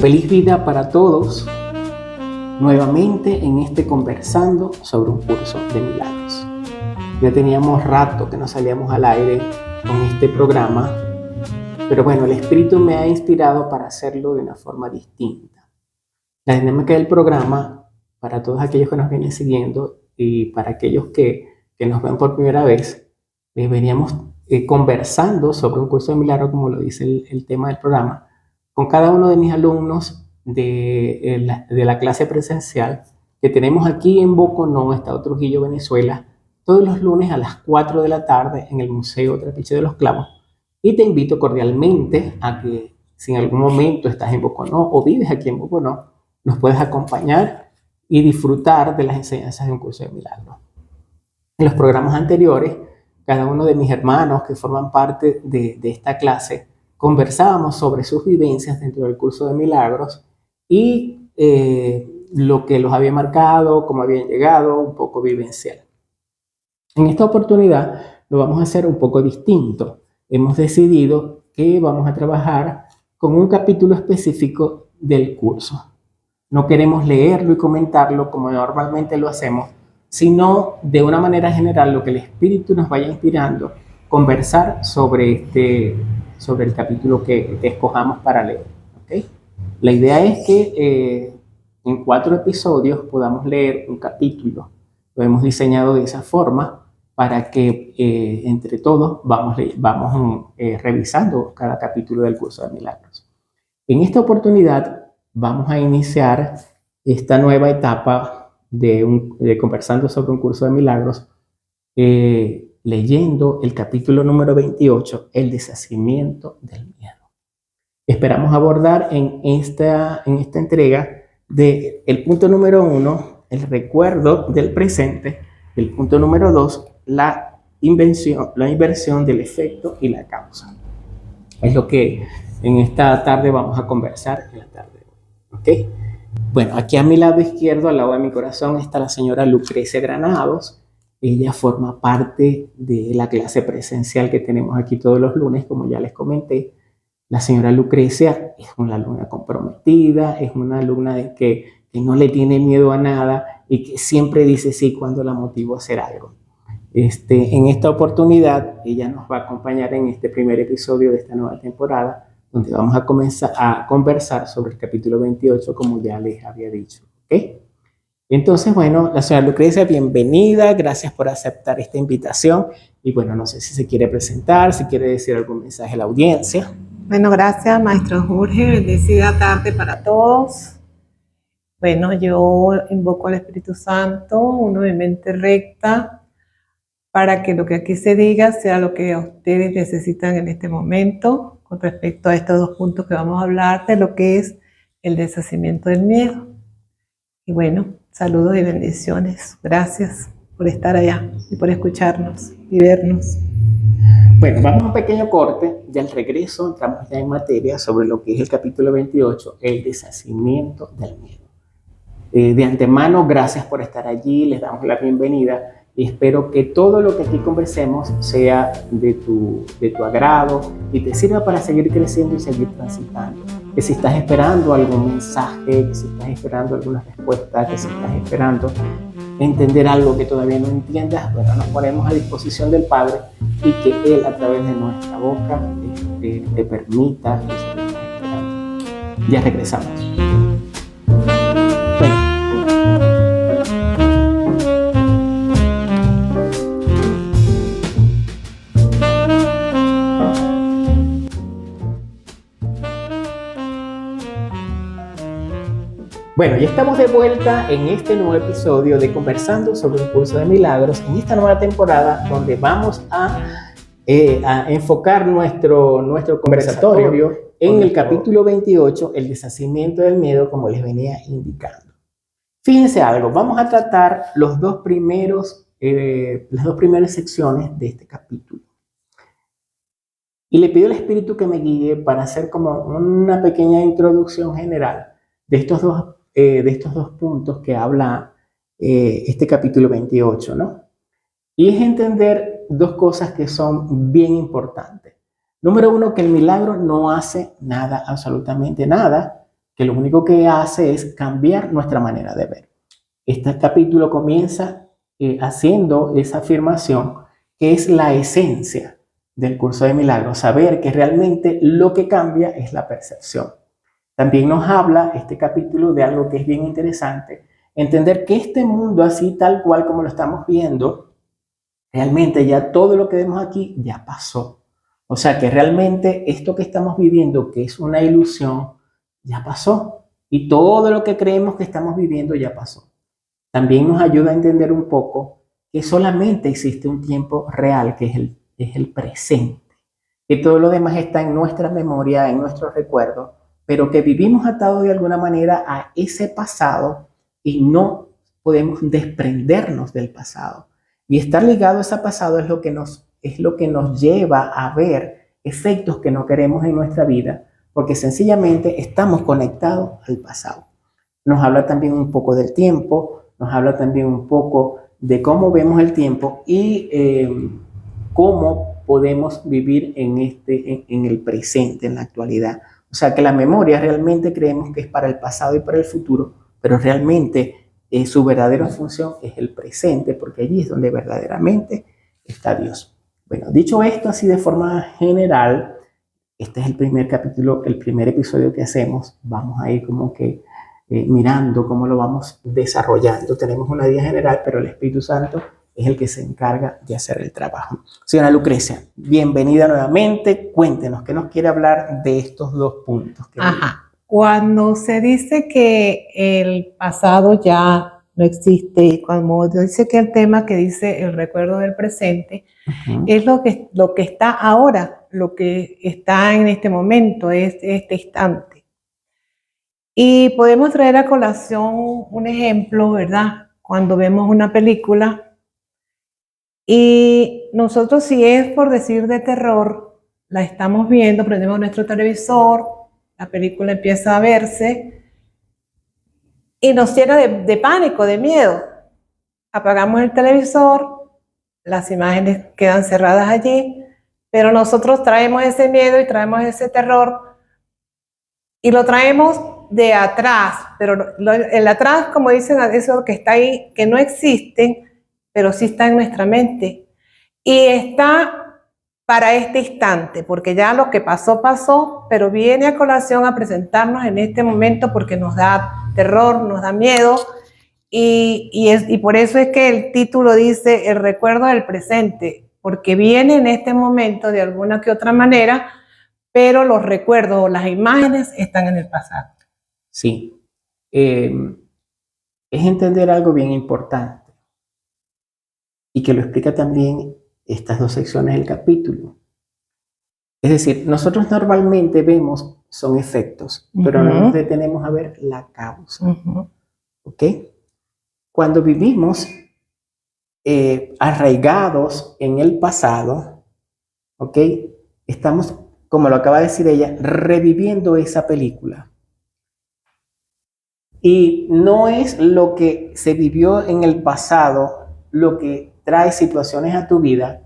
Feliz vida para todos, nuevamente en este conversando sobre un curso de milagros. Ya teníamos rato que no salíamos al aire con este programa, pero bueno, el Espíritu me ha inspirado para hacerlo de una forma distinta. La dinámica del programa, para todos aquellos que nos vienen siguiendo y para aquellos que nos ven por primera vez, veníamos conversando sobre un curso de milagros, como lo dice el tema del programa, con cada uno de mis alumnos de la clase presencial que tenemos aquí en Boconó, Estado Trujillo, Venezuela, todos los lunes a las 4 de la tarde en el Museo Trapiche de los Clavos. Y te invito cordialmente a que si en algún momento estás en Boconó o vives aquí en Boconó, nos puedes acompañar y disfrutar de las enseñanzas de un curso de milagros. En los programas anteriores, cada uno de mis hermanos que forman parte de esta clase conversábamos sobre sus vivencias dentro del curso de milagros y lo que los había marcado, cómo habían llegado, un poco vivencial. En esta oportunidad lo vamos a hacer un poco distinto. Hemos decidido que vamos a trabajar con un capítulo específico del curso. No queremos leerlo y comentarlo como normalmente lo hacemos, sino de una manera general lo que el Espíritu nos vaya inspirando, conversar sobre el capítulo que escojamos para leer. ¿Okay? La idea es que en 4 episodios podamos leer un capítulo. Lo hemos diseñado de esa forma para que entre todos vamos revisando cada capítulo del curso de milagros. En esta oportunidad vamos a iniciar esta nueva etapa de conversando sobre un curso de milagros leyendo el capítulo número 28, el deshacimiento del miedo. Esperamos abordar en esta entrega el punto número 1, el recuerdo del presente, el punto número 2, la inversión del efecto y la causa. Es lo que en esta tarde vamos a conversar en la tarde de hoy. ¿Okay? Bueno, aquí a mi lado izquierdo, al lado de mi corazón, está la señora Lucrecia Granados. Ella forma parte de la clase presencial que tenemos aquí todos los lunes, como ya les comenté. La señora Lucrecia es una alumna comprometida, es una alumna que no le tiene miedo a nada y que siempre dice sí cuando la motivo a hacer algo. En esta oportunidad, ella nos va a acompañar en este primer episodio de esta nueva temporada, donde vamos a comenzar a conversar sobre el capítulo 28, como ya les había dicho. ¿Okay? Entonces, bueno, la señora Lucrecia, bienvenida, gracias por aceptar esta invitación. Y bueno, no sé si se quiere presentar, si quiere decir algún mensaje a la audiencia. Bueno, gracias, maestro Jorge, bendecida tarde para todos. Bueno, yo invoco al Espíritu Santo, uno de mente recta, para que lo que aquí se diga sea lo que ustedes necesitan en este momento con respecto a estos 2 puntos que vamos a hablar de lo que es el deshacimiento del miedo. Y bueno, saludos y bendiciones. Gracias por estar allá y por escucharnos y vernos. Bueno, vamos a un pequeño corte y al regreso entramos ya en materia sobre lo que es el capítulo 28, el deshacimiento del miedo. De antemano, gracias por estar allí, les damos la bienvenida. Y espero que todo lo que aquí conversemos sea de tu agrado y te sirva para seguir creciendo y seguir transitando. Que si estás esperando algún mensaje, que si estás esperando alguna respuesta, que si estás esperando entender algo que todavía no entiendas, bueno, nos ponemos a disposición del Padre y que Él a través de nuestra boca te permita que sigamos esperando. Ya regresamos. Bueno, ya estamos de vuelta en este nuevo episodio de Conversando sobre un curso de milagros, en esta nueva temporada donde vamos a enfocar nuestro conversatorio en el capítulo 28, el deshacimiento del miedo, como les venía indicando. Fíjense algo, vamos a tratar las 2 primeras secciones de este capítulo. Y le pido al Espíritu que me guíe para hacer como una pequeña introducción general de estos dos puntos que habla este capítulo 28, ¿no? Y es entender 2 cosas que son bien importantes. Número 1, que el milagro no hace nada, absolutamente nada, que lo único que hace es cambiar nuestra manera de ver. Este capítulo comienza haciendo esa afirmación que es la esencia del curso de milagros, saber que realmente lo que cambia es la percepción. También nos habla este capítulo de algo que es bien interesante, entender que este mundo así tal cual como lo estamos viendo, realmente ya todo lo que vemos aquí ya pasó. O sea que realmente esto que estamos viviendo, que es una ilusión, ya pasó. Y todo lo que creemos que estamos viviendo ya pasó. También nos ayuda a entender un poco que solamente existe un tiempo real, que es el presente. Que todo lo demás está en nuestra memoria, en nuestros recuerdos, pero que vivimos atados de alguna manera a ese pasado y no podemos desprendernos del pasado. Y estar ligado a ese pasado es lo que nos lleva a ver efectos que no queremos en nuestra vida, porque sencillamente estamos conectados al pasado. Nos habla también un poco del tiempo, nos habla también un poco de cómo vemos el tiempo y cómo podemos vivir en el presente, en la actualidad. O sea que la memoria realmente creemos que es para el pasado y para el futuro, pero realmente su verdadera función es el presente, porque allí es donde verdaderamente está Dios. Bueno, dicho esto así de forma general, este es el primer capítulo, el primer episodio que hacemos. Vamos a ir como que mirando cómo lo vamos desarrollando. Tenemos una idea general, pero el Espíritu Santo es el que se encarga de hacer el trabajo. Señora Lucrecia, bienvenida nuevamente. Cuéntenos, ¿qué nos quiere hablar de estos dos puntos? Ajá. Cuando se dice que el pasado ya no existe y cuando dice que el tema que dice el recuerdo del presente es lo que está ahora, lo que está en este momento, es este instante. Y podemos traer a colación un ejemplo, ¿verdad? Cuando vemos una película y nosotros, si es por decir de terror, la estamos viendo, prendemos nuestro televisor, la película empieza a verse y nos llena de pánico, de miedo. Apagamos el televisor, las imágenes quedan cerradas allí, pero nosotros traemos ese miedo y traemos ese terror y lo traemos de atrás, pero el atrás, como dicen, eso que está ahí, que no existen, pero sí está en nuestra mente. Y está para este instante, porque ya lo que pasó, pasó, pero viene a colación a presentarnos en este momento porque nos da terror, nos da miedo, y por eso es que el título dice el recuerdo del presente, porque viene en este momento de alguna que otra manera, pero los recuerdos o las imágenes están en el pasado. Sí, es entender algo bien importante y que lo explica también estas dos secciones del capítulo. Es decir, nosotros normalmente vemos son efectos, pero no nos detenemos a ver la causa. ¿Ok? Cuando vivimos arraigados en el pasado, ¿ok? Estamos, como lo acaba de decir ella, reviviendo esa película. Y no es lo que se vivió en el pasado lo que trae situaciones a tu vida,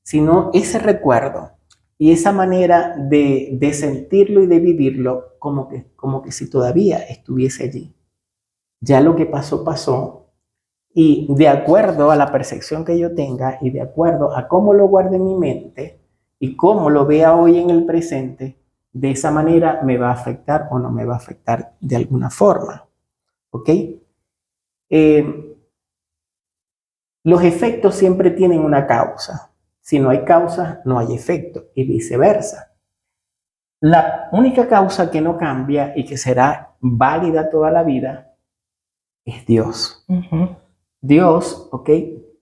sino ese recuerdo y esa manera de sentirlo y de vivirlo como que si todavía estuviese allí. Ya lo que pasó, pasó. Y de acuerdo a la percepción que yo tenga y de acuerdo a cómo lo guarde en mi mente y cómo lo vea hoy en el presente, de esa manera me va a afectar o no me va a afectar de alguna forma. ¿Ok? Los efectos siempre tienen una causa. Si no hay causa, no hay efecto y viceversa. La única causa que no cambia y que será válida toda la vida es Dios. Dios, ¿ok?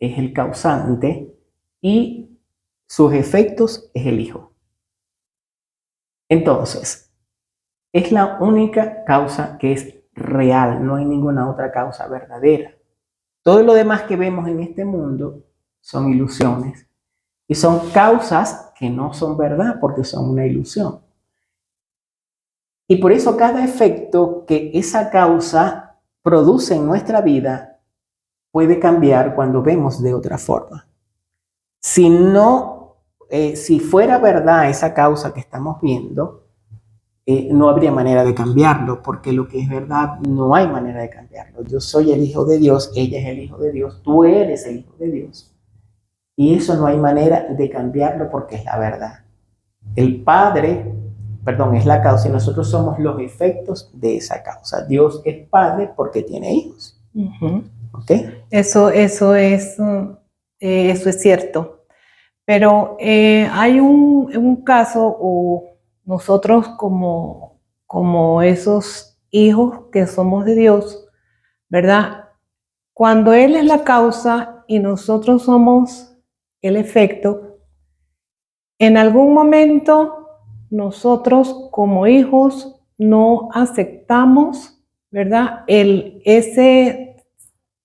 Es el causante y sus efectos es el Hijo. Entonces, es la única causa que es real, no hay ninguna otra causa verdadera. Todo lo demás que vemos en este mundo son ilusiones y son causas que no son verdad porque son una ilusión. Y por eso cada efecto que esa causa produce en nuestra vida puede cambiar cuando vemos de otra forma. Si no, si fuera verdad esa causa que estamos viendo, no habría manera de cambiarlo, porque lo que es verdad no hay manera de cambiarlo. Yo soy el Hijo de Dios, ella es el Hijo de Dios, tú eres el Hijo de Dios. Y eso no hay manera de cambiarlo porque es la verdad. El Padre, perdón, es la causa y nosotros somos los efectos de esa causa. Dios es Padre porque tiene hijos. ¿Ok? Eso es cierto. Pero hay un caso, o nosotros como esos hijos que somos de Dios, ¿verdad? Cuando Él es la causa y nosotros somos el efecto, en algún momento nosotros como hijos no aceptamos, ¿verdad? Ese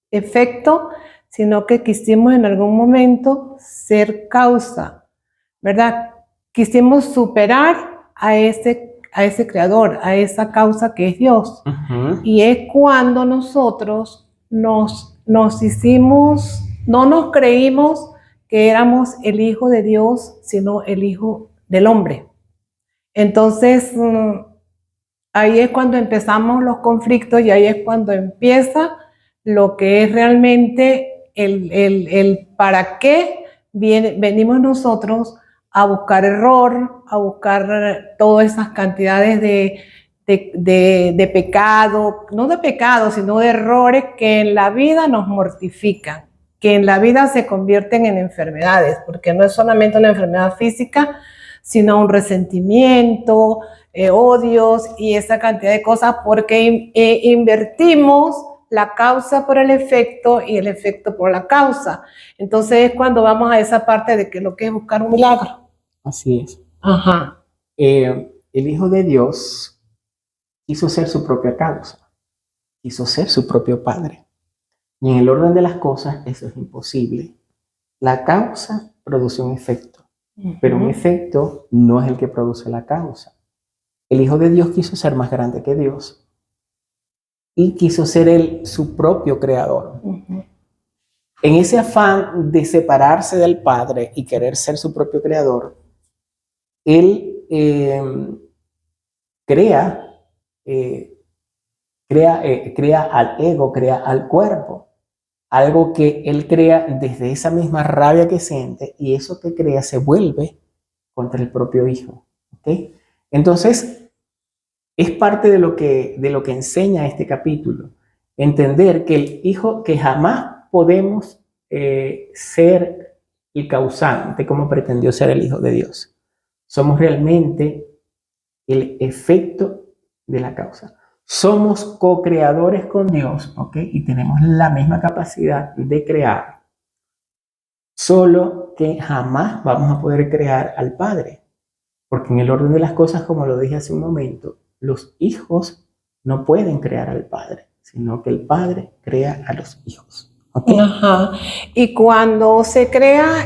efecto, sino que quisimos en algún momento ser causa, ¿verdad? Quisimos superar a ese creador, a esa causa que es Dios. Y es cuando nosotros nos hicimos, no nos creímos que éramos el Hijo de Dios, sino el Hijo del hombre. Entonces, ahí es cuando empezamos los conflictos y ahí es cuando empieza lo que es realmente el para qué venimos nosotros a buscar error, a buscar todas esas cantidades de pecado, no de pecado, sino de errores que en la vida nos mortifican, que en la vida se convierten en enfermedades, porque no es solamente una enfermedad física, sino un resentimiento, odios y esa cantidad de cosas, porque invertimos la causa por el efecto y el efecto por la causa. Entonces es cuando vamos a esa parte de que lo que es buscar un milagro. Así es. Ajá. El Hijo de Dios quiso ser su propia causa, quiso ser su propio Padre. Y en el orden de las cosas eso es imposible. La causa produce un efecto, pero un efecto no es el que produce la causa. El Hijo de Dios quiso ser más grande que Dios y quiso ser él su propio creador. En ese afán de separarse del Padre y querer ser su propio creador, él crea al ego, crea al cuerpo, algo que él crea desde esa misma rabia que siente, y eso que crea se vuelve contra el propio Hijo. ¿Okay? Entonces, es parte de lo que enseña este capítulo, entender que el Hijo, que jamás podemos ser el causante como pretendió ser el Hijo de Dios. Somos realmente el efecto de la causa. Somos co-creadores con Dios, ¿ok? Y tenemos la misma capacidad de crear, solo que jamás vamos a poder crear al Padre, porque en el orden de las cosas, como lo dije hace un momento, los hijos no pueden crear al Padre, sino que el Padre crea a los hijos. ¿Okay? Ajá. Y cuando se crea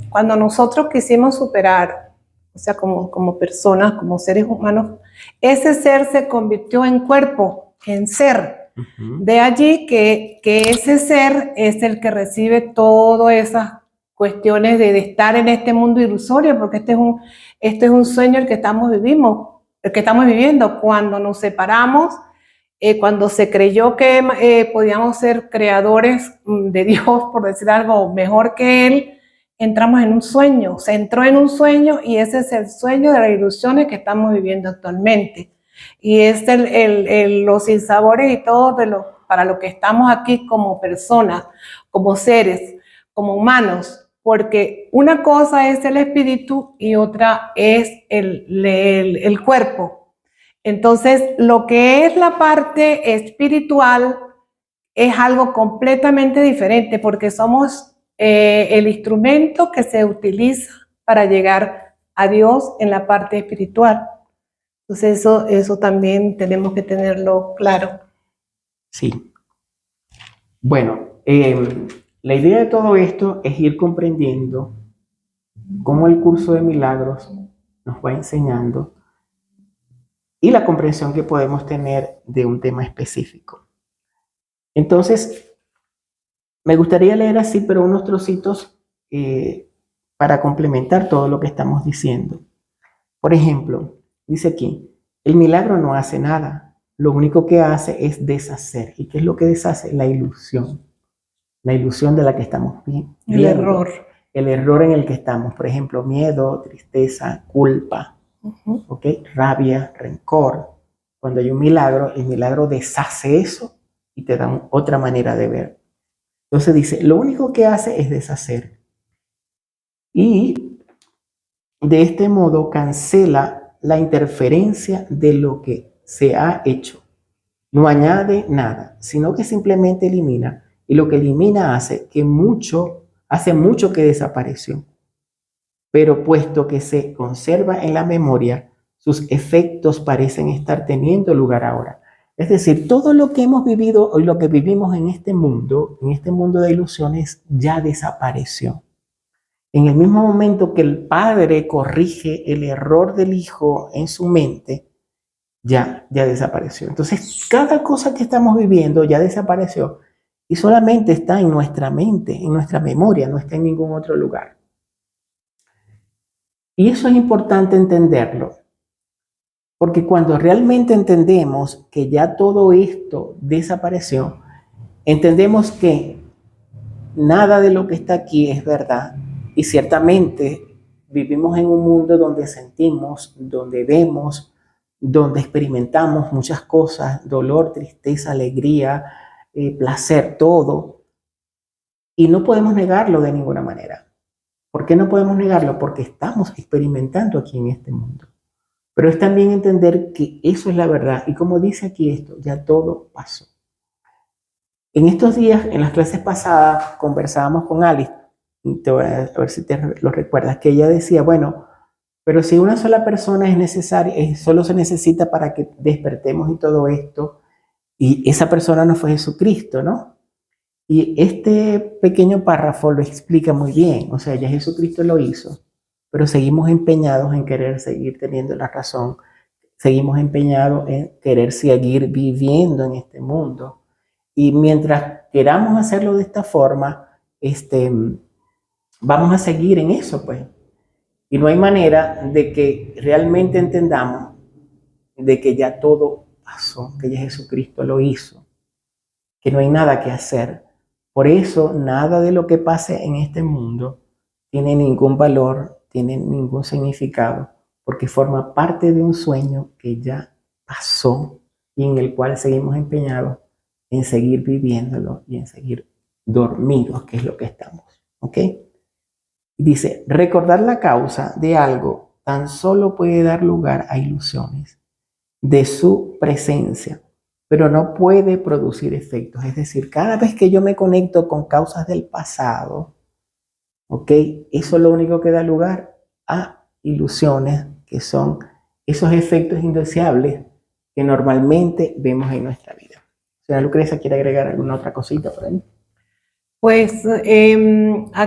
cuando nosotros quisimos superar, o sea, como personas, como seres humanos, ese ser se convirtió en cuerpo, en ser. De allí que ese ser es el que recibe todas esas cuestiones de estar en este mundo ilusorio, porque este es un sueño el que estamos viviendo. Cuando nos separamos, cuando se creyó que podíamos ser creadores de Dios, por decir algo mejor que Él, entramos en un sueño, se entró en un sueño y ese es el sueño de las ilusiones que estamos viviendo actualmente. Y es los sinsabores y todo para lo que estamos aquí como personas, como seres, como humanos, porque una cosa es el espíritu y otra es el cuerpo. Entonces, lo que es la parte espiritual es algo completamente diferente porque somos el instrumento que se utiliza para llegar a Dios en la parte espiritual. Entonces, eso también tenemos que tenerlo claro. Sí. Bueno, la idea de todo esto es ir comprendiendo cómo el curso de milagros nos va enseñando y la comprensión que podemos tener de un tema específico. Entonces, me gustaría leer así, pero unos trocitos para complementar todo lo que estamos diciendo. Por ejemplo, Dice aquí, el milagro no hace nada, lo único que hace es deshacer. ¿Y qué es lo que deshace? La ilusión de la que estamos viendo. El error. El error en el que estamos, por ejemplo, miedo, tristeza, culpa, ¿ok? Rabia, rencor. Cuando hay un milagro, el milagro deshace eso y te da otra manera de ver. Entonces dice, lo único que hace es deshacer. Y de este modo cancela la interferencia de lo que se ha hecho. No añade nada, sino que simplemente elimina. Y lo que elimina hace mucho que desapareció. Pero puesto que se conserva en la memoria, sus efectos parecen estar teniendo lugar ahora. Es decir, todo lo que hemos vivido y lo que vivimos en este mundo de ilusiones, ya desapareció. En el mismo momento que el padre corrige el error del hijo en su mente, ya desapareció. Entonces, cada cosa que estamos viviendo ya desapareció y solamente está en nuestra mente, en nuestra memoria, no está en ningún otro lugar. Y eso es importante entenderlo, porque cuando realmente entendemos que ya todo esto desapareció, entendemos que nada de lo que está aquí es verdad. Y ciertamente vivimos en un mundo donde sentimos, donde vemos, donde experimentamos muchas cosas, dolor, tristeza, alegría, placer, todo. Y no podemos negarlo de ninguna manera. ¿Por qué no podemos negarlo? Porque estamos experimentando aquí en este mundo. Pero es también entender que eso es la verdad. Y como dice aquí esto, ya todo pasó. En estos días, en las clases pasadas, conversábamos con Alice, te voy a ver si te lo recuerdas, que ella decía, bueno, pero si una sola persona es necesaria, solo se necesita para que despertemos y todo esto, y esa persona no fue Jesucristo, ¿no? Y este pequeño párrafo lo explica muy bien, o sea, ya Jesucristo lo hizo, pero seguimos empeñados en querer seguir teniendo la razón, seguimos empeñados en querer seguir viviendo en este mundo. Y mientras queramos hacerlo de esta forma, vamos a seguir en eso, pues. Y no hay manera de que realmente entendamos de que ya todo pasó, que ya Jesucristo lo hizo, que no hay nada que hacer. Por eso, nada de lo que pase en este mundo tiene ningún valor, tiene ningún significado, porque forma parte de un sueño que ya pasó y en el cual seguimos empeñados en seguir viviéndolo y en seguir dormidos, que es lo que estamos. ¿Ok? Y dice, recordar la causa de algo tan solo puede dar lugar a ilusiones de su presencia, pero no puede producir efectos. Es decir, cada vez que yo me conecto con causas del pasado, ¿ok? Eso es lo único que da lugar a ilusiones, que son esos efectos indeseables que normalmente vemos en nuestra vida. Señora Lucrecia, ¿quiere agregar alguna otra cosita por ahí? Pues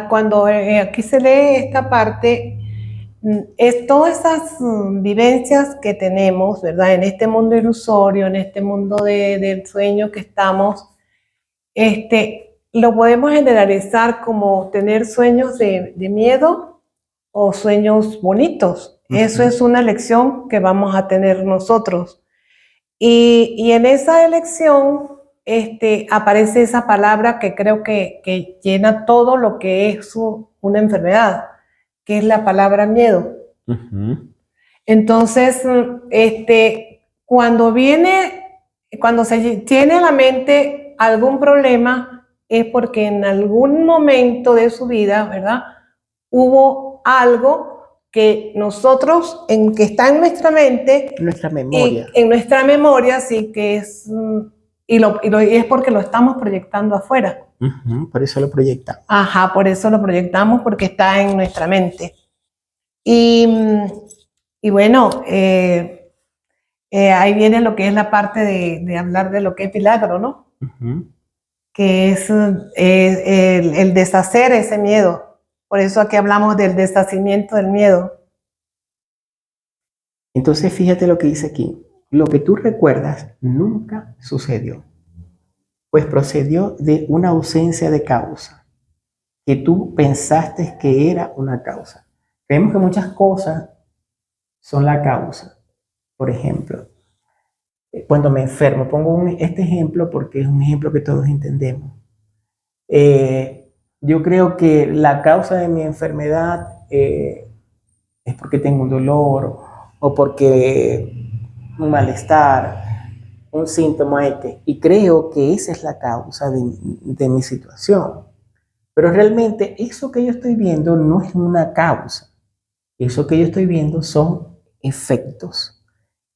cuando aquí se lee esta parte, es todas esas vivencias que tenemos, ¿verdad? En este mundo ilusorio, en este mundo del sueño que estamos, lo podemos generalizar como tener sueños de miedo o sueños bonitos. Eso es una elección que vamos a tener nosotros. Y en esa elección aparece esa palabra que creo que llena todo lo que es una enfermedad, que es la palabra miedo. Entonces, cuando se tiene a la mente algún problema, es porque en algún momento de su vida, ¿verdad? Hubo algo que nosotros, que está en nuestra mente, nuestra memoria. Y en nuestra memoria, sí que es, y es porque lo estamos proyectando afuera. Por eso lo proyectamos. Ajá, por eso lo proyectamos, porque está en nuestra mente. Y bueno, ahí viene lo que es la parte de hablar de lo que es milagro, ¿no? Que es el deshacer ese miedo. Por eso aquí hablamos del deshacimiento del miedo. Entonces fíjate lo que dice aquí. Lo que tú recuerdas nunca sucedió, pues procedió de una ausencia de causa, que tú pensaste que era una causa. Creemos que muchas cosas son la causa, Por ejemplo, cuando me enfermo, pongo este ejemplo porque es un ejemplo que todos entendemos. Yo creo que la causa de mi enfermedad es porque tengo un dolor o porque un malestar, un síntoma X, y creo que esa es la causa de mi situación. Pero realmente eso que yo estoy viendo no es una causa. Eso que yo estoy viendo son efectos.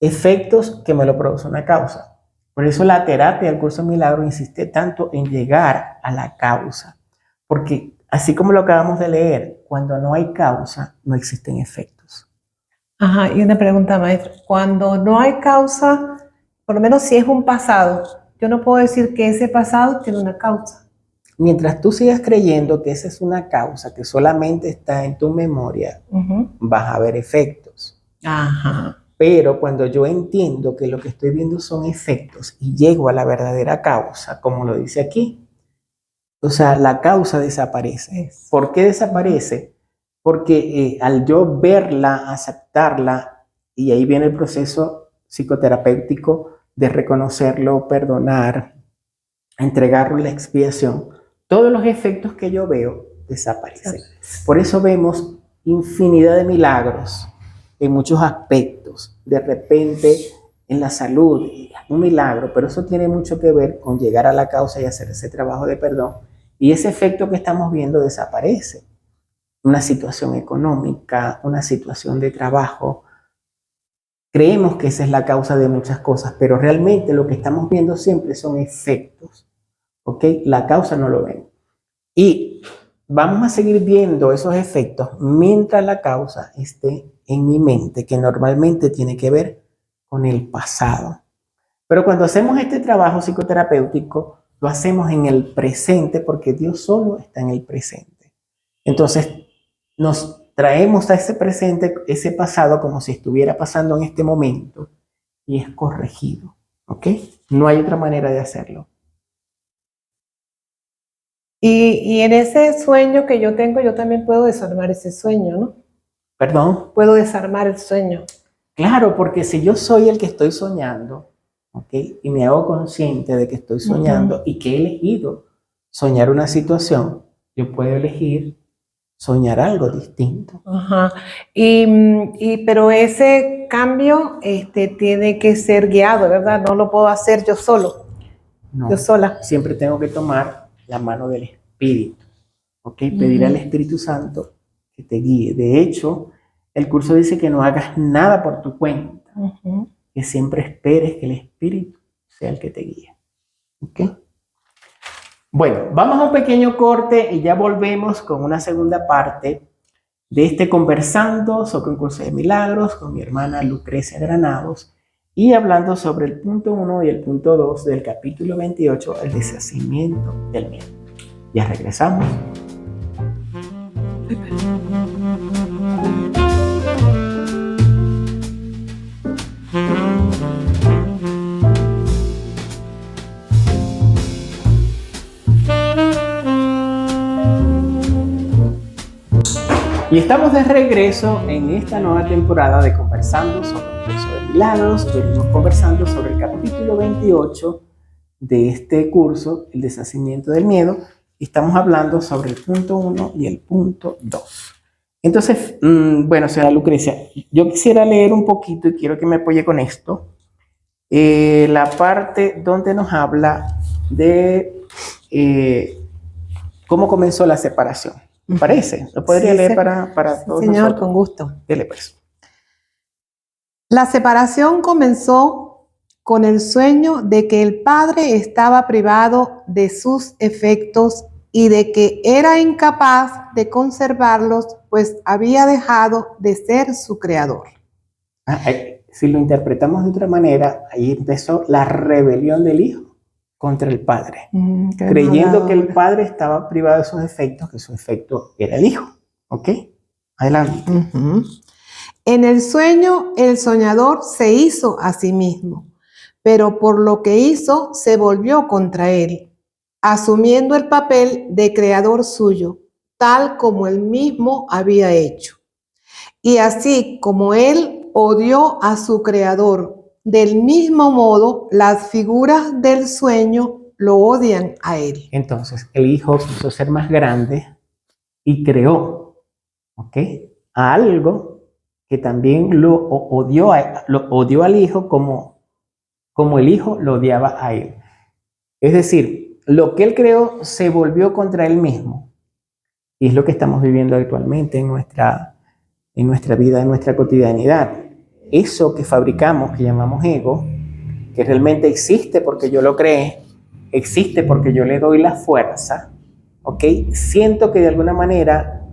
Efectos que me lo produce una causa. Por eso la terapia del curso de milagros insiste tanto en llegar a la causa. Porque así como lo acabamos de leer, cuando no hay causa, no existen efectos. Ajá, y una pregunta, maestro. Cuando no hay causa, por lo menos si es un pasado, yo no puedo decir que ese pasado tiene una causa. Mientras tú sigas creyendo que esa es una causa que solamente está en tu memoria, vas a ver efectos. Ajá. Pero cuando yo entiendo que lo que estoy viendo son efectos y llego a la verdadera causa, como lo dice aquí, o sea, la causa desaparece. ¿Por qué desaparece? Porque al yo verla, aceptarla, y ahí viene el proceso psicoterapéutico de reconocerlo, perdonar, entregarlo en la expiación, todos los efectos que yo veo desaparecen. Por eso vemos infinidad de milagros en muchos aspectos. De repente en la salud, un milagro, pero eso tiene mucho que ver con llegar a la causa y hacer ese trabajo de perdón. Y ese efecto que estamos viendo desaparece. Una situación económica, una situación de trabajo. Creemos que esa es la causa de muchas cosas, pero realmente lo que estamos viendo siempre son efectos. ¿Ok? La causa no lo ven. Y vamos a seguir viendo esos efectos mientras la causa esté en mi mente, que normalmente tiene que ver con el pasado. Pero cuando hacemos este trabajo psicoterapéutico, lo hacemos en el presente porque Dios solo está en el presente. Entonces, nos traemos a ese presente, ese pasado, como si estuviera pasando en este momento y es corregido. ¿Ok? No hay otra manera de hacerlo. Y en ese sueño que yo tengo, yo también puedo desarmar ese sueño, ¿no? ¿Perdón? Puedo desarmar el sueño. Claro, porque si yo soy el que estoy soñando, ¿ok? Y me hago consciente de que estoy soñando y que he elegido soñar una situación, yo puedo elegir soñar algo distinto. Ajá. Pero ese cambio tiene que ser guiado, ¿verdad? No lo puedo hacer yo solo, No, yo sola. siempre tengo que tomar la mano del Espíritu, ¿ok? Pedir al Espíritu Santo que te guíe. De hecho, el curso dice que no hagas nada por tu cuenta, que siempre esperes que el Espíritu sea el que te guíe, ¿ok? Bueno, vamos a un pequeño corte y ya volvemos con una segunda parte de este conversando sobre un curso de milagros con mi hermana Lucrecia Granados y hablando sobre el punto 1 y el punto 2 del capítulo 28, el deshacimiento del miedo. Ya regresamos. Y estamos de regreso en esta nueva temporada de Conversando sobre un curso de milagros. Venimos conversando sobre el capítulo 28 de este curso, el deshacimiento del miedo, y estamos hablando sobre el punto 1 y el punto 2. Entonces, bueno, señora Lucrecia, yo quisiera leer un poquito y quiero que me apoye con esto. La parte donde nos habla de cómo comenzó la separación. ¿Me parece? ¿Lo podría leer para todos señor, nosotros? con gusto. Dele pues. La separación comenzó con el sueño de que el padre estaba privado de sus efectos y de que era incapaz de conservarlos, pues había dejado de ser su creador. Si lo interpretamos de otra manera, ahí empezó la rebelión del hijo contra el padre, creyendo que el padre estaba privado de sus efectos, que su efecto era el hijo. ¿Ok? Adelante. En el sueño, el soñador se hizo a sí mismo, pero por lo que hizo, se volvió contra él, asumiendo el papel de creador suyo, tal como él mismo había hecho. Y así como él odió a su creador. Del mismo modo, las figuras del sueño lo odian a él. Entonces, el hijo quiso ser más grande y creó, ¿ok?, a algo que también lo odió al hijo como el hijo lo odiaba a él. Es decir, lo que él creó se volvió contra él mismo. Y es lo que estamos viviendo actualmente en nuestra vida, en nuestra cotidianidad. Eso que fabricamos, que llamamos ego, que realmente existe porque yo lo creé, existe porque yo le doy la fuerza, ¿ok? Siento que de alguna manera,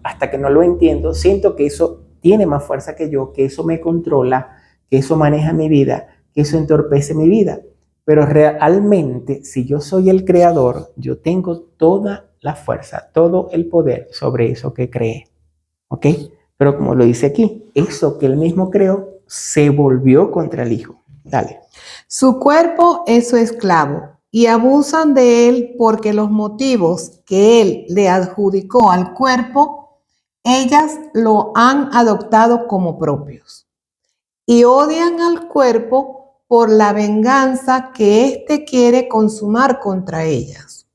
hasta que no lo entiendo, siento que eso tiene más fuerza que yo, que eso me controla, que eso maneja mi vida, que eso entorpece mi vida. Pero realmente, si yo soy el creador, yo tengo toda la fuerza, todo el poder sobre eso que creé, ¿ok? Pero como lo dice aquí, eso que él mismo creó se volvió contra el hijo. Dale. Su cuerpo es su esclavo y abusan de él porque los motivos que él le adjudicó al cuerpo, ellas lo han adoptado como propios. Y odian al cuerpo por la venganza que éste quiere consumar contra ellas.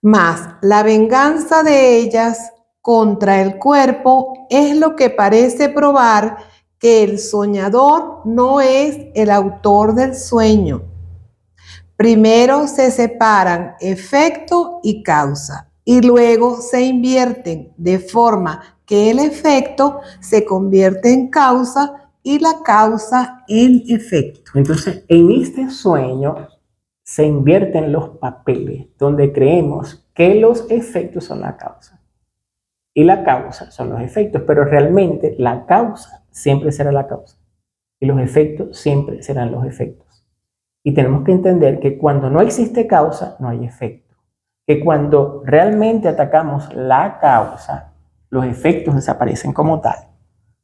Mas la venganza de ellas contra el cuerpo es lo que parece probar que el soñador no es el autor del sueño. Primero se separan efecto y causa y luego se invierten de forma que el efecto se convierte en causa y la causa en efecto. Entonces, en este sueño se invierten los papeles, donde creemos que los efectos son la causa y la causa son los efectos, pero realmente la causa siempre será la causa y los efectos siempre serán los efectos. Y tenemos que entender que cuando no existe causa, no hay efecto. Que cuando realmente atacamos la causa, los efectos desaparecen como tal.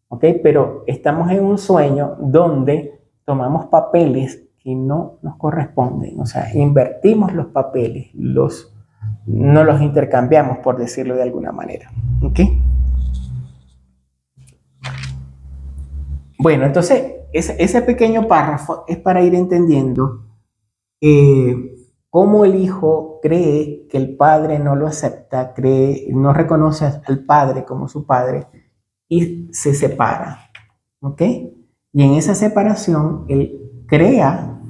¿Ok? Pero estamos en un sueño donde tomamos papeles que no nos corresponden. O sea, invertimos los papeles, no los intercambiamos, por decirlo de alguna manera. ¿Ok? Bueno, entonces, ese pequeño párrafo es para ir entendiendo cómo el hijo cree que el padre no lo acepta, no reconoce al padre como su padre y se separa. ¿Ok? Y en esa separación, él crea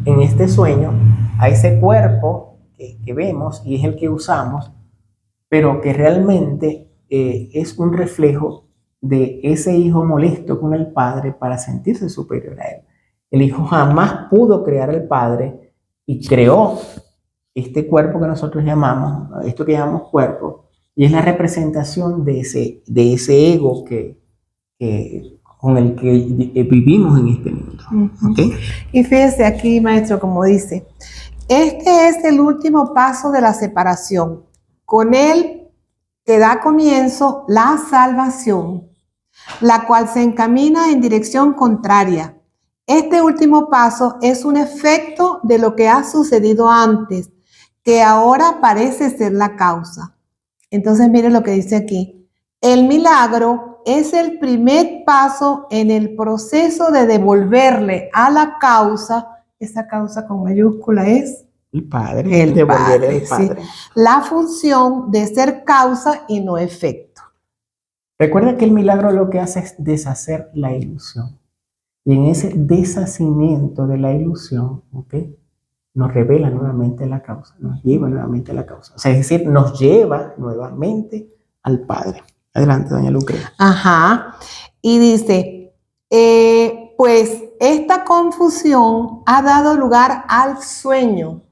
en este sueño a ese cuerpo que vemos y es el que usamos, pero que realmente es un reflejo de ese hijo molesto con el padre para sentirse superior a él. El hijo jamás pudo crear al padre y creó este cuerpo que nosotros llamamos, esto que llamamos cuerpo, y es la representación de ese ego con el que vivimos en este mundo. ¿Okay? Y fíjese aquí, maestro, como dice, este es el último paso de la separación. Con él que da comienzo la salvación, la cual se encamina en dirección contraria. Este último paso es un efecto de lo que ha sucedido antes, que ahora parece ser la causa. Entonces, mire lo que dice aquí. El milagro es el primer paso en el proceso de devolverle a la causa, esa causa con mayúscula es el padre, el padre. Sí, la función de ser causa y no efecto. Recuerda que el milagro lo que hace es deshacer la ilusión. Y en ese deshacimiento de la ilusión, ¿okay?, nos revela nuevamente la causa, nos lleva nuevamente a la causa. O sea, es decir, nos lleva nuevamente al Padre. Adelante, doña Lucrecia. Ajá. Y dice, pues esta confusión ha dado lugar al sueño.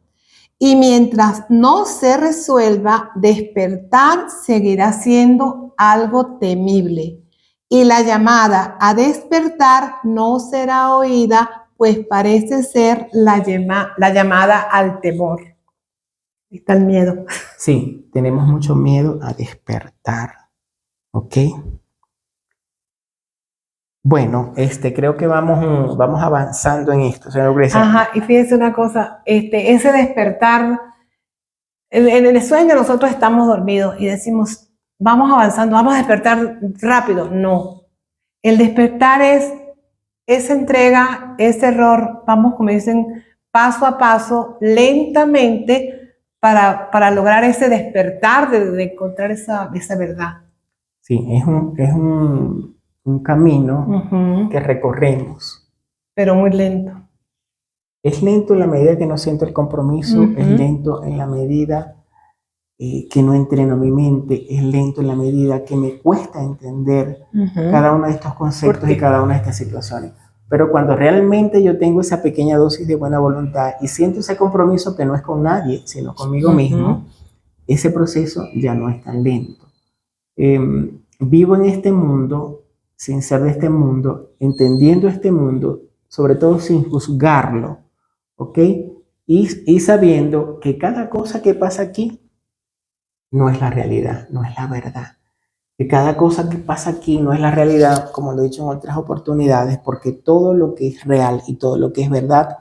Y mientras no se resuelva, despertar seguirá siendo algo temible. Y la llamada a despertar no será oída, pues parece ser la llamada al temor. Ahí está el miedo. Sí, tenemos mucho miedo a despertar. ¿Ok? Bueno, creo que vamos avanzando en esto, señora Lucrecia. Ajá, y fíjese una cosa, ese despertar, en el sueño nosotros estamos dormidos y decimos, vamos avanzando, vamos a despertar rápido. No, El despertar es esa entrega, ese error, vamos, como dicen, paso a paso, lentamente, para lograr ese despertar de encontrar esa verdad. Sí, es un camino que recorremos. Pero muy lento. Es lento en la medida que no siento el compromiso, es lento en la medida que no entreno mi mente, es lento en la medida que me cuesta entender cada uno de estos conceptos y cada una de estas situaciones. Pero cuando realmente yo tengo esa pequeña dosis de buena voluntad y siento ese compromiso que no es con nadie, sino conmigo mismo, ese proceso ya no es tan lento. Vivo en este mundo, sin ser de este mundo, entendiendo este mundo, sobre todo sin juzgarlo, ¿ok? Y sabiendo que cada cosa que pasa aquí no es la realidad, no es la verdad. Que cada cosa que pasa aquí no es la realidad, como lo he dicho en otras oportunidades, porque todo lo que es real y todo lo que es verdad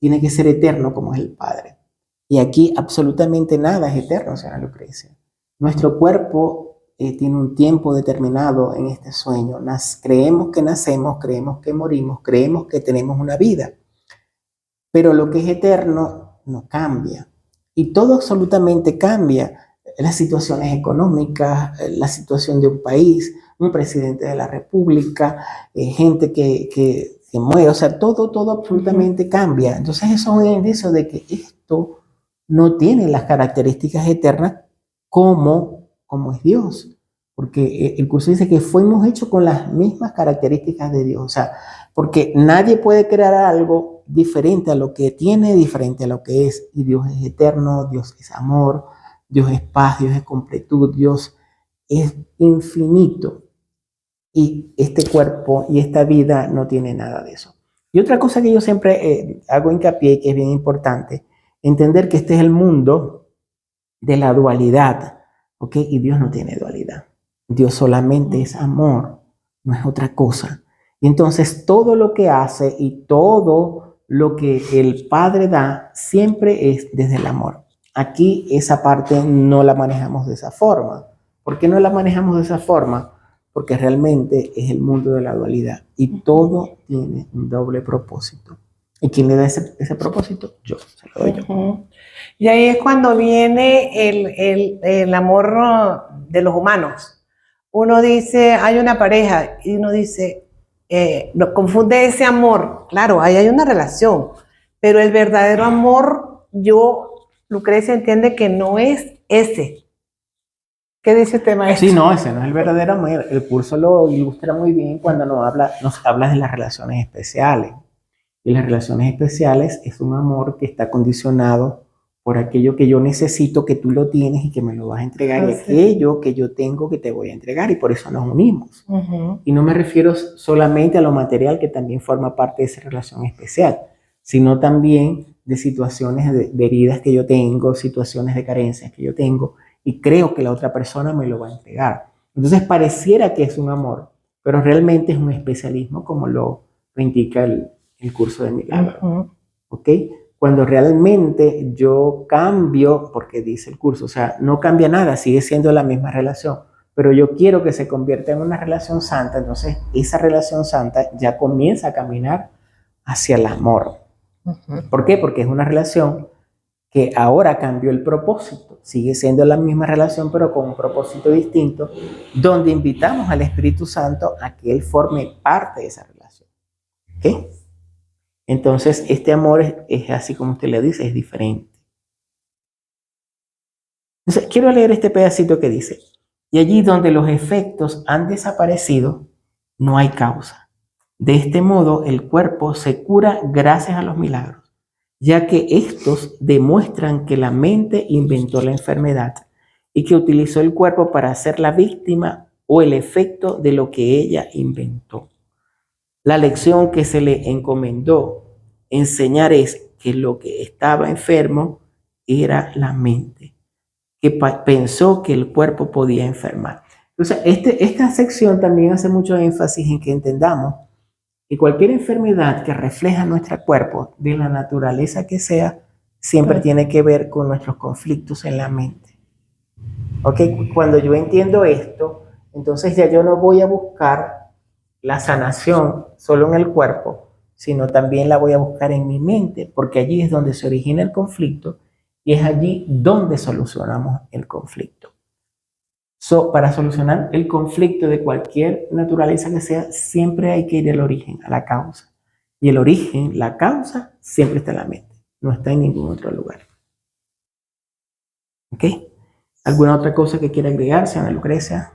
tiene que ser eterno como es el Padre. Y aquí absolutamente nada es eterno, señora Lucrecia. Nuestro cuerpo tiene un tiempo determinado en este sueño. Creemos que nacemos, creemos que morimos, creemos que tenemos una vida. Pero lo que es eterno no cambia. Y todo absolutamente cambia. Las situaciones económicas, la situación de un país, un presidente de la república, gente que muere, o sea, todo absolutamente cambia. Entonces eso es un indicio de que esto no tiene las características eternas como es Dios. Porque el curso dice que fuimos hechos con las mismas características de Dios. O sea, porque nadie puede crear algo diferente a lo que tiene, diferente a lo que es. Y Dios es eterno, Dios es amor, Dios es paz, Dios es completud, Dios es infinito. Y este cuerpo y esta vida no tiene nada de eso. Y otra cosa que yo siempre hago hincapié, que es bien importante, entender que este es el mundo de la dualidad, ¿ok? Y Dios no tiene dualidad. Dios solamente es amor, no es otra cosa. Y entonces todo lo que hace y todo lo que el Padre da siempre es desde el amor. Aquí esa parte no la manejamos de esa forma. ¿Por qué no la manejamos de esa forma? Porque realmente es el mundo de la dualidad y todo tiene un doble propósito. ¿Y quién le da ese propósito? Yo, se lo doy yo. Y ahí es cuando viene el amor de los humanos. Uno dice, hay una pareja, y uno dice, lo confunde ese amor. Claro, ahí hay una relación, pero el verdadero amor, Lucrecia, entiende que no es ese. ¿Qué dice usted, maestro? Sí, no, ese no es el verdadero amor. El curso lo ilustra muy bien cuando nos habla de las relaciones especiales. Y las relaciones especiales es un amor que está condicionado por aquello que yo necesito, que tú lo tienes y que me lo vas a entregar, y aquello que yo tengo que te voy a entregar, y por eso nos unimos. Y no me refiero solamente a lo material, que también forma parte de esa relación especial, sino también de situaciones de heridas que yo tengo, situaciones de carencias que yo tengo, y creo que la otra persona me lo va a entregar. Entonces pareciera que es un amor, pero realmente es un especialismo, como lo indica el curso de milagro. ¿Ok? Cuando realmente yo cambio, porque dice el curso, o sea, no cambia nada, sigue siendo la misma relación, pero yo quiero que se convierta en una relación santa, entonces esa relación santa ya comienza a caminar hacia el amor. ¿Por qué? Porque es una relación que ahora cambió el propósito, sigue siendo la misma relación, pero con un propósito distinto, donde invitamos al Espíritu Santo a que Él forme parte de esa relación. ¿Ok? Entonces, este amor es así como usted le dice, es diferente. Entonces, quiero leer este pedacito que dice: y allí donde los efectos han desaparecido, no hay causa. De este modo, el cuerpo se cura gracias a los milagros, ya que estos demuestran que la mente inventó la enfermedad y que utilizó el cuerpo para ser la víctima o el efecto de lo que ella inventó. La lección que se le encomendó enseñar es que lo que estaba enfermo era la mente, que pensó que el cuerpo podía enfermar. Entonces, esta sección también hace mucho énfasis en que entendamos que cualquier enfermedad que refleja nuestro cuerpo, de la naturaleza que sea, siempre tiene que ver con nuestros conflictos en la mente. ¿Ok? Cuando yo entiendo esto, entonces ya yo no voy a buscar la sanación solo en el cuerpo, sino también la voy a buscar en mi mente, porque allí es donde se origina el conflicto y es allí donde solucionamos el conflicto. Para solucionar el conflicto de cualquier naturaleza que sea, siempre hay que ir al origen, a la causa. Y el origen, la causa, siempre está en la mente, no está en ningún otro lugar. ¿Ok? ¿Alguna otra cosa que quiera agregarse, Ana Lucrecia?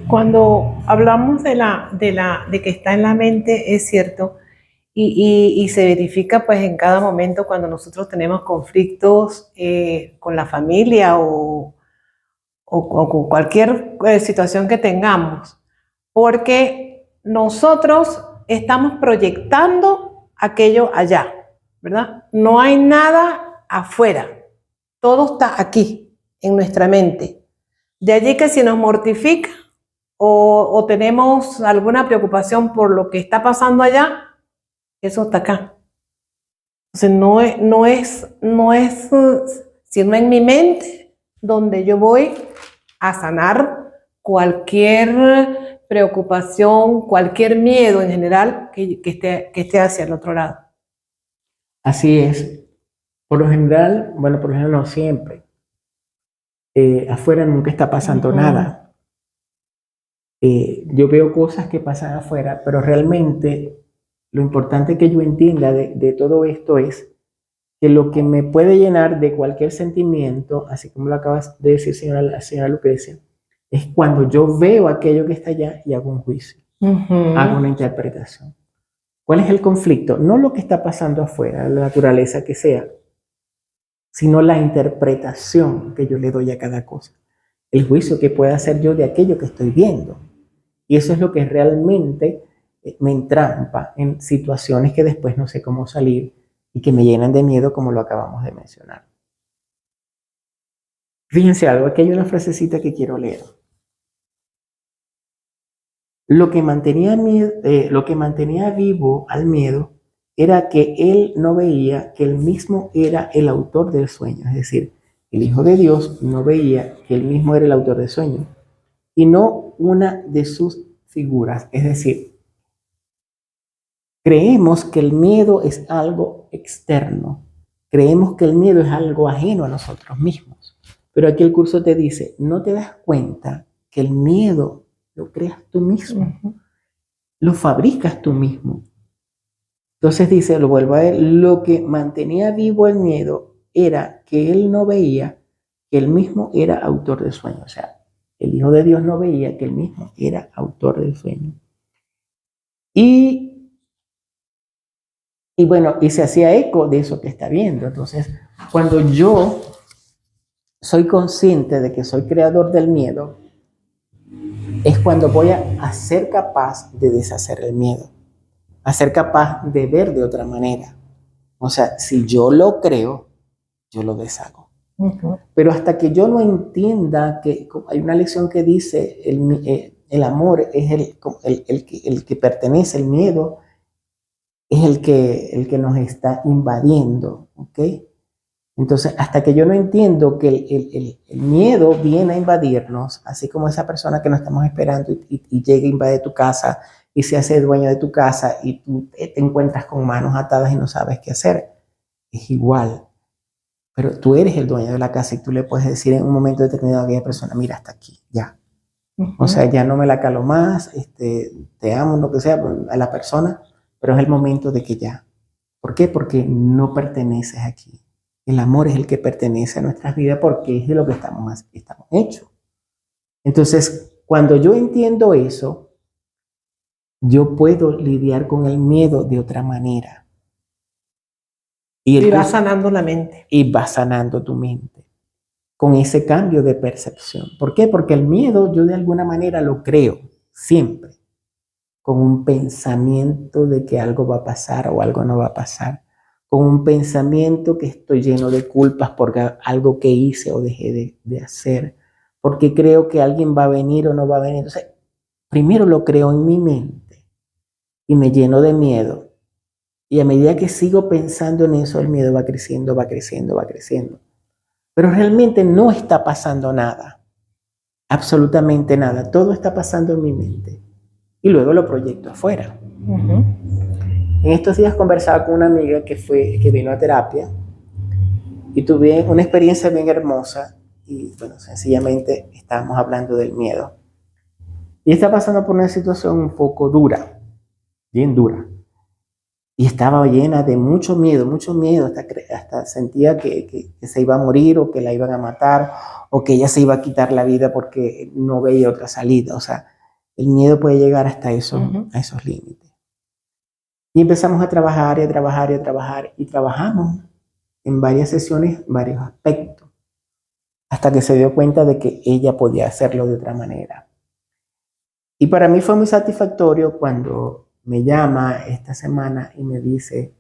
Cuando hablamos de que está en la mente, es cierto, y se verifica pues en cada momento cuando nosotros tenemos conflictos con la familia o con cualquier situación que tengamos, porque nosotros estamos proyectando aquello allá, ¿verdad? No hay nada afuera, todo está aquí, en nuestra mente. De allí que si nos mortifica o tenemos alguna preocupación por lo que está pasando allá, eso está acá. Entonces no es sino en mi mente donde yo voy a sanar cualquier preocupación, cualquier miedo en general que esté hacia el otro lado. Así es. Por lo general, bueno, por lo general no siempre. Afuera nunca está pasando nada. Yo veo cosas que pasan afuera, pero realmente lo importante que yo entienda de todo esto es que lo que me puede llenar de cualquier sentimiento, así como lo acabas de decir, señora Lucrecia, es cuando yo veo aquello que está allá y hago un juicio, hago una interpretación. ¿Cuál es el conflicto? No lo que está pasando afuera, la naturaleza que sea, sino la interpretación que yo le doy a cada cosa. El juicio que pueda hacer yo de aquello que estoy viendo. Y eso es lo que realmente me entrampa en situaciones que después no sé cómo salir y que me llenan de miedo, como lo acabamos de mencionar. Fíjense algo, aquí hay una frasecita que quiero leer. Lo que mantenía vivo al miedo era que él no veía que él mismo era el autor del sueño. Es decir, el Hijo de Dios no veía que él mismo era el autor del sueño y no una de sus figuras. Es decir, creemos que el miedo es algo externo. Creemos que el miedo es algo ajeno a nosotros mismos. Pero aquí el curso te dice, no te das cuenta que el miedo lo creas tú mismo, lo fabricas tú mismo. Entonces dice, lo vuelvo a ver, lo que mantenía vivo el miedo era que él no veía que él mismo era autor del sueño. O sea, el Hijo de Dios no veía que él mismo era autor del sueño. Y bueno, y se hacía eco de eso que está viendo. Entonces, cuando yo soy consciente de que soy creador del miedo, es cuando voy a ser capaz de deshacer el miedo, a ser capaz de ver de otra manera. O sea, si yo lo creo, yo lo deshago. Pero hasta que yo no entienda que hay una lección que dice el amor es el que pertenece, el miedo es el que nos está invadiendo, ¿ok? Entonces, hasta que yo no entiendo que el miedo viene a invadirnos, así como esa persona que nos estamos esperando y llega e invade tu casa y se hace dueño de tu casa y tú te encuentras con manos atadas y no sabes qué hacer, es igual. Pero tú eres el dueño de la casa y tú le puedes decir en un momento determinado a aquella persona, mira, hasta aquí, ya. O sea, ya no me la calo más, te amo, lo que sea, a la persona, pero es el momento de que ya. ¿Por qué? Porque no perteneces aquí. El amor es el que pertenece a nuestras vidas porque es de lo que estamos hechos. Entonces, cuando yo entiendo eso, yo puedo lidiar con el miedo de otra manera. Y va sanando la mente. Y va sanando tu mente con ese cambio de percepción. ¿Por qué? Porque el miedo yo de alguna manera lo creo siempre con un pensamiento de que algo va a pasar o algo no va a pasar, con un pensamiento que estoy lleno de culpas por algo que hice o dejé de hacer, porque creo que alguien va a venir o no va a venir. Entonces, primero lo creo en mi mente y me lleno de miedo. Y a medida que sigo pensando en eso, el miedo va creciendo, va creciendo, va creciendo. Pero realmente no está pasando nada. absolutamente nada. Todo está pasando en mi mente. Y luego lo proyecto afuera. En estos días conversaba con una amiga que vino a terapia y tuve una experiencia bien hermosa y bueno, sencillamente estábamos hablando del miedo. Y está pasando por una situación un poco dura, bien dura. Y estaba llena de mucho miedo, hasta sentía que se iba a morir o que la iban a matar o que ella se iba a quitar la vida porque no veía otra salida. O sea, el miedo puede llegar hasta a esos límites. Y empezamos a trabajar y a trabajar y a trabajar y trabajamos en varias sesiones, varios aspectos, hasta que se dio cuenta de que ella podía hacerlo de otra manera. Y para mí fue muy satisfactorio cuando me llama esta semana y me dice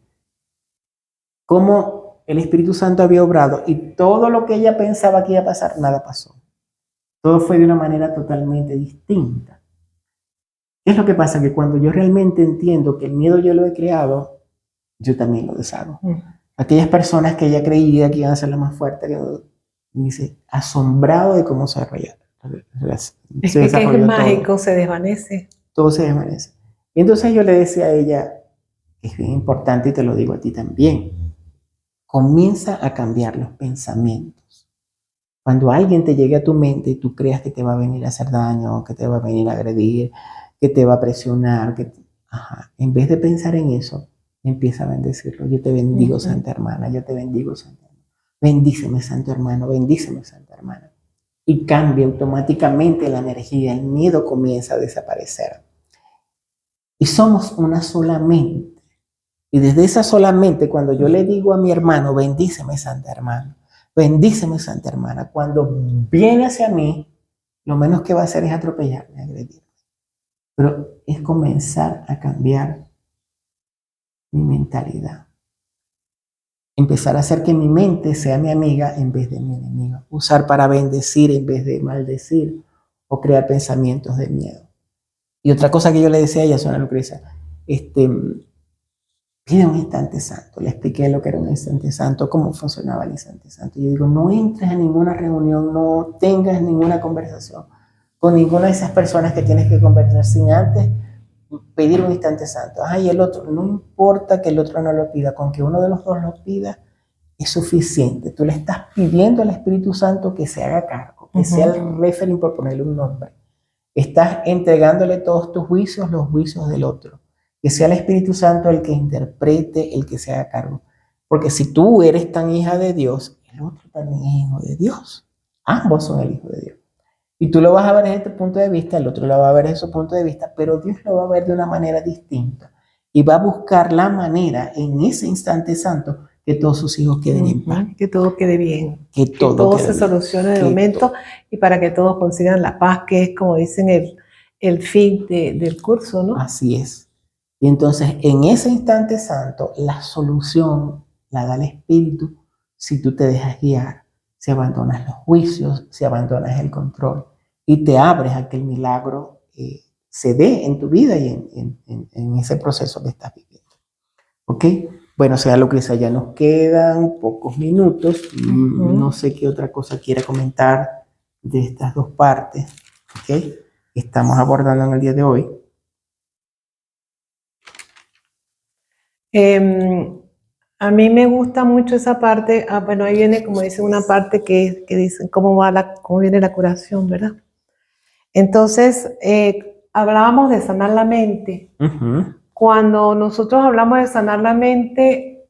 cómo el Espíritu Santo había obrado y todo lo que ella pensaba que iba a pasar, nada pasó. Todo fue de una manera totalmente distinta. ¿Qué es lo que pasa? Que cuando yo realmente entiendo que el miedo yo lo he creado, yo también lo deshago. Aquellas personas que ella creía que iban a ser las más fuertes, me dice, asombrado de cómo se desarrollaron. Es que es mágico, se desvanece. Todo se desvanece. Y entonces yo le decía a ella, es bien importante y te lo digo a ti también, comienza a cambiar los pensamientos. Cuando alguien te llegue a tu mente y tú creas que te va a venir a hacer daño, que te va a venir a agredir, que te va a presionar, en vez de pensar en eso, empieza a bendecirlo. Yo te bendigo, Santa Hermana, yo te bendigo, Santa Hermana. Bendíceme, Santo Hermano, bendíceme, Santa Hermana. Y cambia automáticamente la energía, el miedo comienza a desaparecer. Y somos una sola mente. Y desde esa sola mente, cuando yo le digo a mi hermano, bendíceme, Santa Hermana, bendíceme, Santa Hermana, cuando viene hacia mí, lo menos que va a hacer es atropellarme, agredirme. Pero es comenzar a cambiar mi mentalidad. Empezar a hacer que mi mente sea mi amiga en vez de mi enemiga. Usar para bendecir en vez de maldecir o crear pensamientos de miedo. Y otra cosa que yo le decía a ella, Ana Lucrecia, pide un instante santo. Le expliqué lo que era un instante santo, cómo funcionaba el instante santo. Yo digo, no entres a ninguna reunión, no tengas ninguna conversación con ninguna de esas personas que tienes que conversar sin antes pedir un instante santo. Y el otro, no importa que el otro no lo pida, con que uno de los dos lo pida, es suficiente. Tú le estás pidiendo al Espíritu Santo que se haga cargo, que sea el referente por ponerle un nombre. Estás entregándole todos tus juicios, los juicios del otro. Que sea el Espíritu Santo el que interprete, el que se haga cargo. Porque si tú eres tan hija de Dios, el otro también es hijo de Dios. Ambos son el hijo de Dios. Y tú lo vas a ver desde este punto de vista, el otro lo va a ver desde su punto de vista, pero Dios lo va a ver de una manera distinta. Y va a buscar la manera en ese instante santo que todos sus hijos queden en paz. Que todo quede bien. Que todo se solucione de momento y para que todos consigan la paz, que es como dicen el fin del curso, ¿no? Así es. Y entonces en ese instante santo la solución la da el Espíritu si tú te dejas guiar, si abandonas los juicios, si abandonas el control y te abres a que el milagro se dé en tu vida y en ese proceso que estás viviendo. ¿Ok? Bueno, sea lo que sea, ya nos quedan pocos minutos. No sé qué otra cosa quiera comentar de estas dos partes, ¿ok? Que estamos abordando en el día de hoy. A mí me gusta mucho esa parte. Bueno, ahí viene, como dice, una parte que dice cómo viene la curación, ¿verdad? Entonces, hablábamos de sanar la mente. Cuando nosotros hablamos de sanar la mente,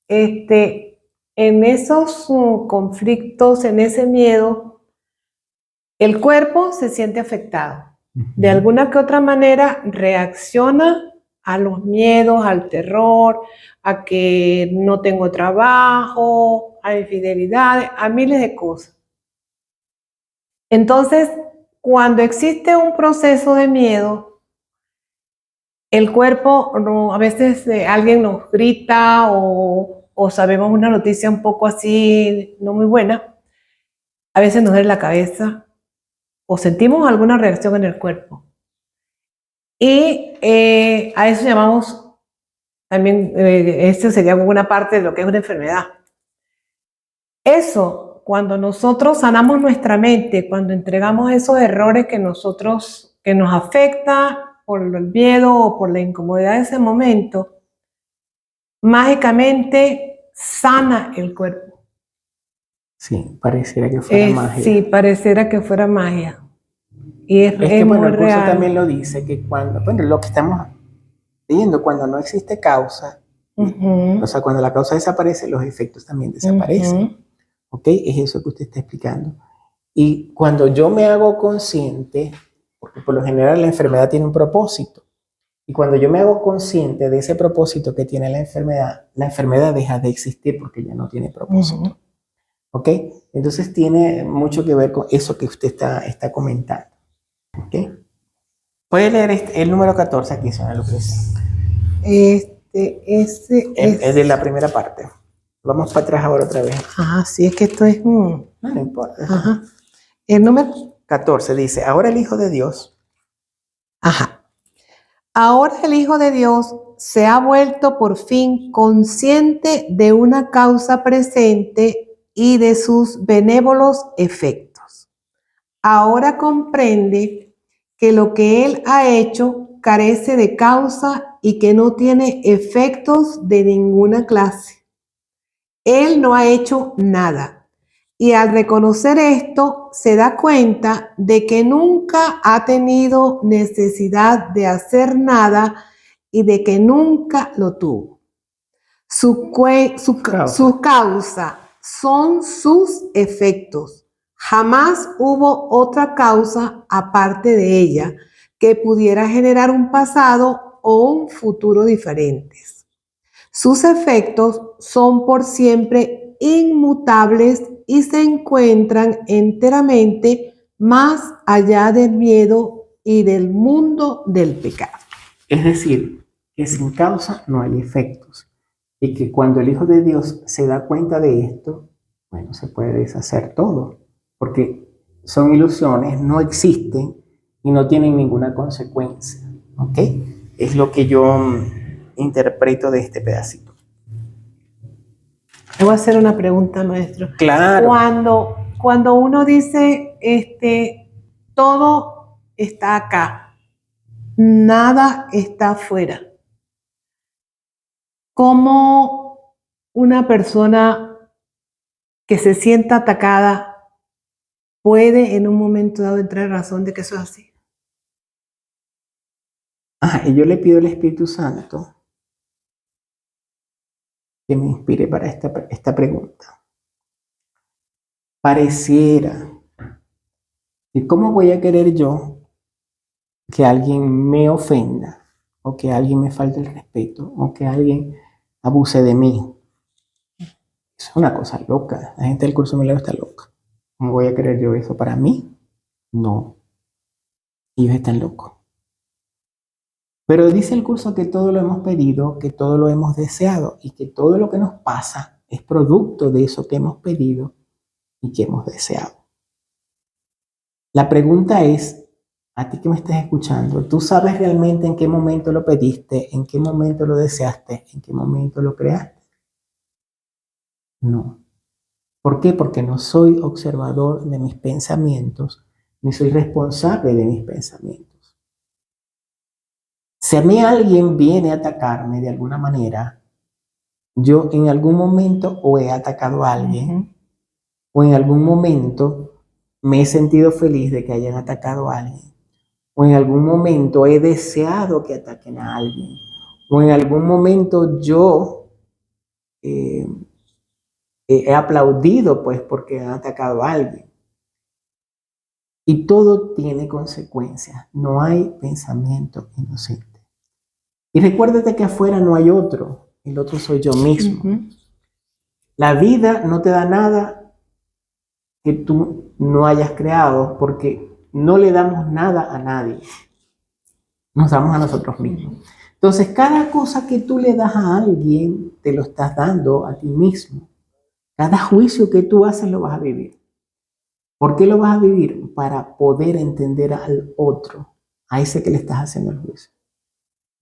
en esos conflictos, en ese miedo, el cuerpo se siente afectado. De alguna que otra manera reacciona a los miedos, al terror, a que no tengo trabajo, a infidelidades, a miles de cosas. Entonces, cuando existe un proceso de miedo, el cuerpo, a veces alguien nos grita o sabemos una noticia un poco así, no muy buena, a veces nos duele la cabeza o sentimos alguna reacción en el cuerpo. Y a eso llamamos también, esto sería una parte de lo que es una enfermedad. Eso, cuando nosotros sanamos nuestra mente, cuando entregamos esos errores que nos afecta por el miedo o por la incomodidad de ese momento, mágicamente sana el cuerpo. Sí, pareciera que fuera magia. Sí, pareciera que fuera magia. Y es que, bueno, muy el curso real. también lo dice, que cuando, bueno, lo que estamos leyendo, cuando no existe causa, o sea, cuando la causa desaparece, los efectos también desaparecen. ¿Ok? Es eso que usted está explicando. Y cuando yo me hago consciente, porque por lo general la enfermedad tiene un propósito, y cuando yo me hago consciente de ese propósito que tiene la enfermedad deja de existir porque ya no tiene propósito. ¿Ok? Entonces tiene mucho que ver con eso que usted está comentando. ¿Ok? Puede leer el número 14 aquí, señora Lucrecia. Es de la primera parte. Vamos para atrás ahora otra vez. Ajá, sí, es que esto es... No importa. Ajá. El número 14 dice, ahora el Hijo de Dios. Ajá. Ahora el Hijo de Dios se ha vuelto por fin consciente de una causa presente y de sus benévolos efectos. Ahora comprende que lo que Él ha hecho carece de causa y que no tiene efectos de ninguna clase. Él no ha hecho nada. Y al reconocer esto, se da cuenta de que nunca ha tenido necesidad de hacer nada y de que nunca lo tuvo. Su causa son sus efectos. Jamás hubo otra causa aparte de ella que pudiera generar un pasado o un futuro diferentes. Sus efectos son por siempre inmutables y se encuentran enteramente más allá del miedo y del mundo del pecado. Es decir, que sin causa no hay efectos. Y que cuando el Hijo de Dios se da cuenta de esto, bueno, se puede deshacer todo. Porque son ilusiones, no existen y no tienen ninguna consecuencia. ¿Ok? Es lo que yo interpreto de este pedacito. Le voy a hacer una pregunta, maestro. Claro. Cuando uno dice, todo está acá, nada está afuera. ¿Cómo una persona que se sienta atacada puede en un momento dado entrar en razón de que eso es así? Y yo le pido al Espíritu Santo que me inspire para esta pregunta. Pareciera, ¿y cómo voy a querer yo que alguien me ofenda, o que alguien me falte el respeto, o que alguien abuse de mí? Es una cosa loca. La gente del curso de milagros está loca. ¿Cómo voy a querer yo eso para mí? No. Ellos están locos. Pero dice el curso que todo lo hemos pedido, que todo lo hemos deseado y que todo lo que nos pasa es producto de eso que hemos pedido y que hemos deseado. La pregunta es, a ti que me estás escuchando, ¿tú sabes realmente en qué momento lo pediste, en qué momento lo deseaste, en qué momento lo creaste? No. ¿Por qué? Porque no soy observador de mis pensamientos, ni soy responsable de mis pensamientos. Si a mí alguien viene a atacarme de alguna manera, yo en algún momento o he atacado a alguien, o en algún momento me he sentido feliz de que hayan atacado a alguien, o en algún momento he deseado que ataquen a alguien, o en algún momento yo he aplaudido pues porque han atacado a alguien. Y todo tiene consecuencias, no hay pensamiento inocente. Y recuérdate que afuera no hay otro, el otro soy yo mismo. La vida no te da nada que tú no hayas creado, porque no le damos nada a nadie, nos damos a nosotros mismos. Entonces, cada cosa que tú le das a alguien, te lo estás dando a ti mismo. Cada juicio que tú haces lo vas a vivir. ¿Por qué lo vas a vivir? Para poder entender al otro, a ese que le estás haciendo el juicio.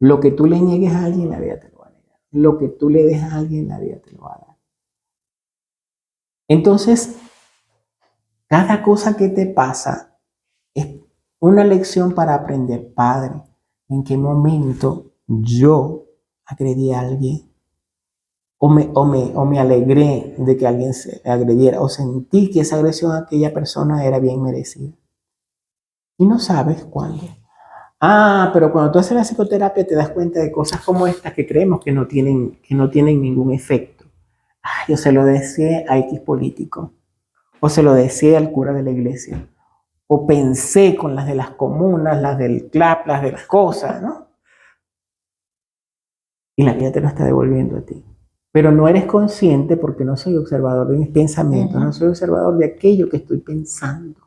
Lo que tú le niegues a alguien, la vida te lo va a negar. Lo que tú le dejas a alguien, la vida te lo va a dar. Entonces, Cada cosa que te pasa es una lección para aprender. Padre, ¿en qué momento yo agredí a alguien? O me alegré de que alguien se agrediera, o sentí que esa agresión a aquella persona era bien merecida. Y no sabes cuándo. Pero cuando tú haces la psicoterapia te das cuenta de cosas como estas que creemos que no tienen ningún efecto. Yo se lo decía a X político, o se lo decía al cura de la iglesia, o pensé con las de las comunas, las del CLAP, las de las cosas, ¿no? Y la vida te lo está devolviendo a ti. Pero no eres consciente porque no soy observador de mis pensamientos, no soy observador de aquello que estoy pensando.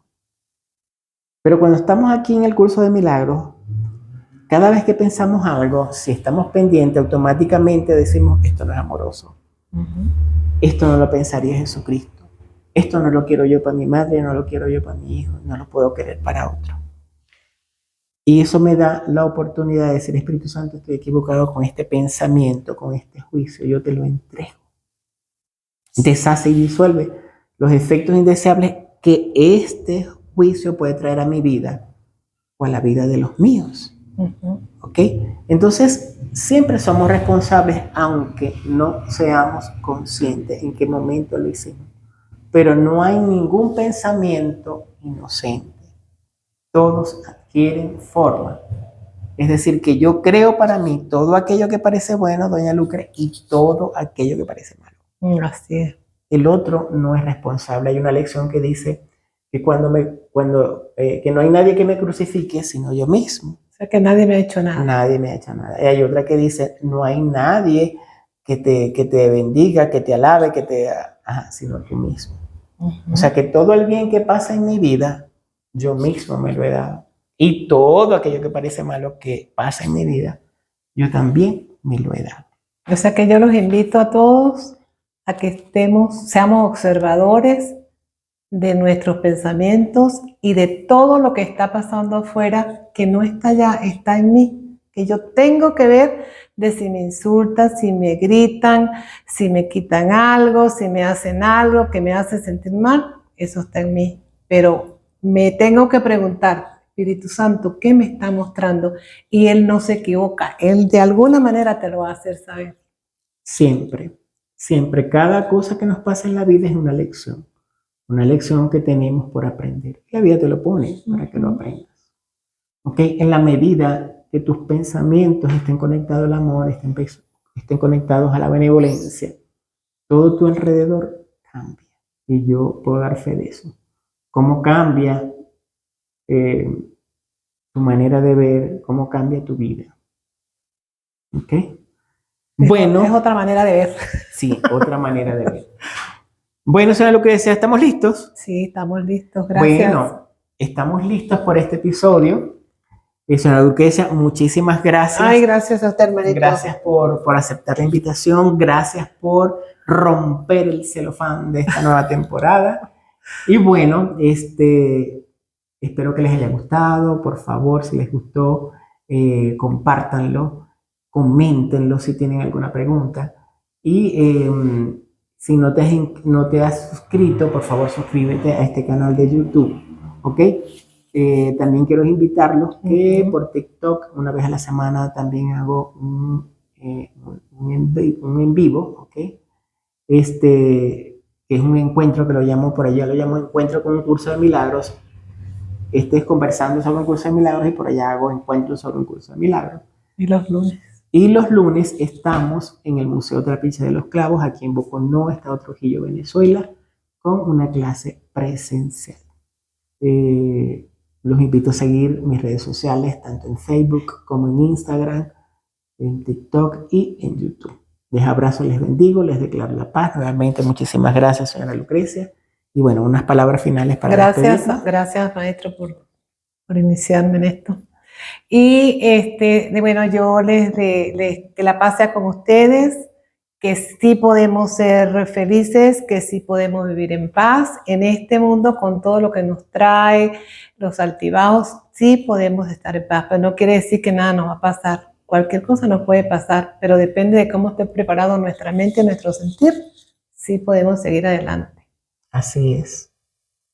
Pero cuando estamos aquí en el curso de milagros, cada vez que pensamos algo, si estamos pendientes, automáticamente decimos, esto no es amoroso. Esto no lo pensaría Jesucristo. Esto no lo quiero yo para mi madre, no lo quiero yo para mi hijo, no lo puedo querer para otro. Y eso me da la oportunidad de decir, Espíritu Santo, estoy equivocado con este pensamiento, con este juicio, yo te lo entrego. Deshace y disuelve los efectos indeseables que este juicio puede traer a mi vida o a la vida de los míos. ¿Ok? Entonces, siempre somos responsables, aunque no seamos conscientes en qué momento lo hicimos. Pero no hay ningún pensamiento inocente. Todos adquieren forma. Es decir, que yo creo para mí todo aquello que parece bueno, doña Lucre, y todo aquello que parece malo. Así es. El otro no es responsable. Hay una lección que dice que que no hay nadie que me crucifique, sino yo mismo. O sea, que nadie me ha hecho nada. Nadie me ha hecho nada. Y hay otra que dice, no hay nadie que te bendiga, que te alabe, sino tú mismo. O sea, que todo el bien que pasa en mi vida, yo mismo me lo he dado. Y todo aquello que parece malo que pasa en mi vida, yo también me lo he dado. O sea que yo los invito a todos a que seamos observadores de nuestros pensamientos y de todo lo que está pasando afuera, que no está allá, está en mí. Que yo tengo que ver de si me insultan, si me gritan, si me quitan algo, si me hacen algo que me hace sentir mal, eso está en mí. Pero me tengo que preguntar, Espíritu Santo, ¿qué me está mostrando? Y Él no se equivoca, Él de alguna manera te lo va a hacer saber. Siempre, siempre, cada cosa que nos pasa en la vida es una lección que tenemos por aprender. La vida te lo pone para que lo aprendas. ¿Ok? En la medida que tus pensamientos estén conectados al amor, estén conectados a la benevolencia, todo tu alrededor cambia. Y yo puedo dar fe de eso. ¿Cómo cambia tu manera de ver? ¿Cómo cambia tu vida? ¿Ok? Bueno. Es otra manera de ver. Sí, otra manera de ver. Bueno, señora Lucrecia, ¿estamos listos? Sí, estamos listos. Gracias. Bueno, estamos listos por este episodio. Señora Lucrecia, muchísimas gracias. Ay, gracias a usted, hermanito. Gracias por aceptar la invitación. Gracias por romper el celofán de esta nueva temporada. Y bueno, espero que les haya gustado. Por favor, si les gustó, compártanlo, coméntenlo si tienen alguna pregunta. Y si no te has suscrito, por favor, suscríbete a este canal de YouTube. ¿Ok? También quiero invitarlos que por TikTok, una vez a la semana, también hago un en vivo, ¿ok? Que es un encuentro que lo llamo por allá, lo llamo encuentro con un curso de milagros. Es conversando sobre un curso de milagros y por allá hago encuentros sobre un curso de milagros. ¿Y los lunes? Y los lunes estamos en el Museo Trapiche de los Clavos, aquí en Boconó, Estado Trujillo, Venezuela, con una clase presencial. Los invito a seguir mis redes sociales, tanto en Facebook como en Instagram, en TikTok y en YouTube. Les abrazo, les bendigo, les declaro la paz. Nuevamente, muchísimas gracias, señora Lucrecia. Y bueno, unas palabras finales para despedirnos. Gracias, maestro, por iniciarme en esto. Y bueno, yo que la paz sea con ustedes, que sí podemos ser felices, que sí podemos vivir en paz en este mundo con todo lo que nos trae, los altibajos, sí podemos estar en paz, pero no quiere decir que nada nos va a pasar. Cualquier cosa nos puede pasar, pero depende de cómo esté preparado nuestra mente y nuestro sentir, sí podemos seguir adelante. Así es.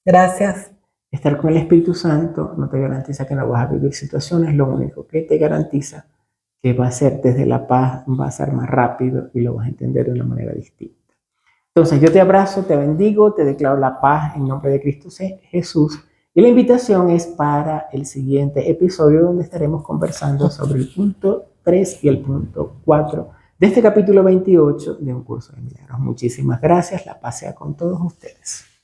Gracias. Estar con el Espíritu Santo no te garantiza que no vas a vivir situaciones, lo único que te garantiza que va a ser desde la paz, va a ser más rápido y lo vas a entender de una manera distinta. Entonces yo te abrazo, te bendigo, te declaro la paz en nombre de Cristo Jesús. Y la invitación es para el siguiente episodio donde estaremos conversando sobre el punto 3 y el punto 4 de este capítulo 28 de Un Curso de Milagros. Muchísimas gracias, la paz sea con todos ustedes.